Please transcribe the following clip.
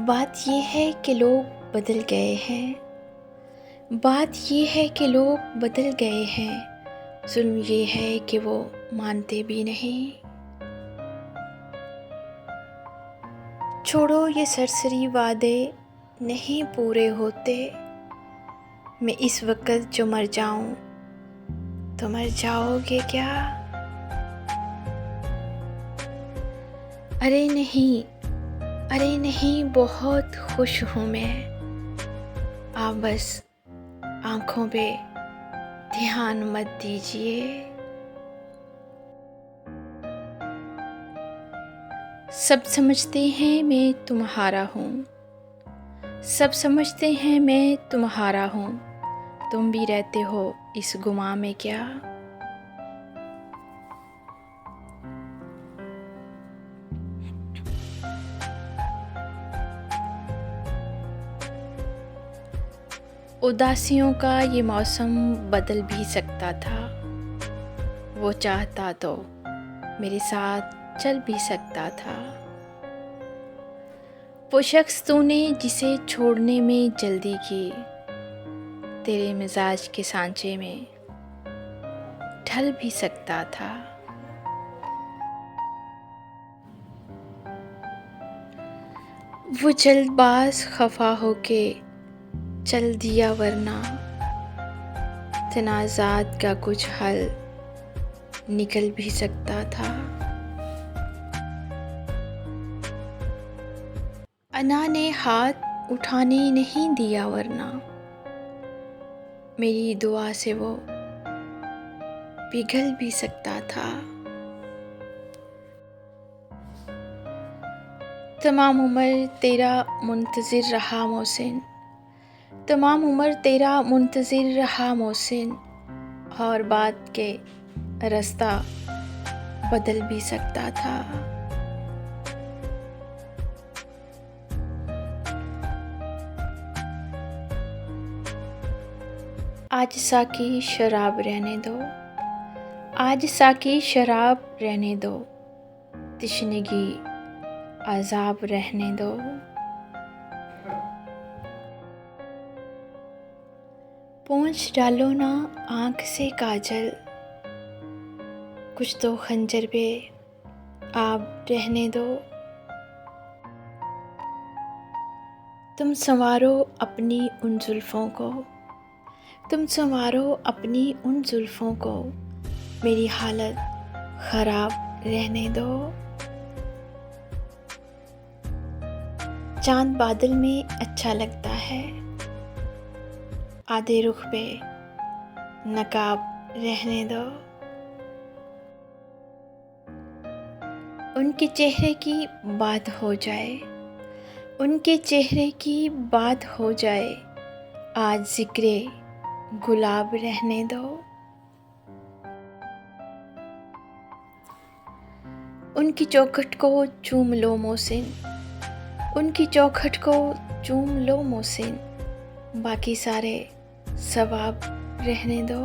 बात ये है कि लोग बदल गए हैं। बात ये है कि लोग बदल गए हैं। जुल्म ये है कि वो मानते भी नहीं। छोड़ो ये सरसरी वादे नहीं पूरे होते। मैं इस वक्त जो मर जाऊं तो मर जाओगे क्या? अरे नहीं बहुत खुश हूँ मैं। आप बस आँखों पे ध्यान मत दीजिए। सब समझते हैं मैं तुम्हारा हूँ। सब समझते हैं मैं तुम्हारा हूँ। तुम भी रहते हो इस गुमा में क्या? उदासियों का ये मौसम बदल भी सकता था। वो चाहता तो मेरे साथ चल भी सकता था। वो शख्स तूने जिसे छोड़ने में जल्दी की, तेरे मिजाज के सांचे में ढल भी सकता था। वो जल्दबाज खफा होके चल दिया, वरना तनाज़ात का कुछ हल निकल भी सकता था। अना ने हाथ उठाने नहीं दिया, वरना मेरी दुआ से वो पिघल भी सकता था। तमाम उम्र तेरा मुंतज़िर रहा मोहसिन। तमाम उम्र तेरा मुंतज़िर रहा मोहसिन। और बात के रास्ता बदल भी सकता था। आज साकी शराब रहने दो। आज साकी शराब रहने दो। तिश्नगी अज़ाब रहने दो। पोंछ डालो ना आँख से काजल। कुछ तो खंजर पे आप रहने दो। तुम संवारो अपनी उन जुल्फ़ों को। तुम संवारो अपनी उन जुल्फ़ों को। मेरी हालत ख़राब रहने दो। चाँद बादल में अच्छा लगता है। आधे रुख पे नकाब रहने दो। उनके चेहरे की बात हो जाए। उनके चेहरे की बात हो जाए। आज ज़िक्रे गुलाब रहने दो। उनकी चौखट को चूम लो मोहसिन। उनकी चौखट को चूम लो मोहसिन। बाकी सारे सवाब रहने दो।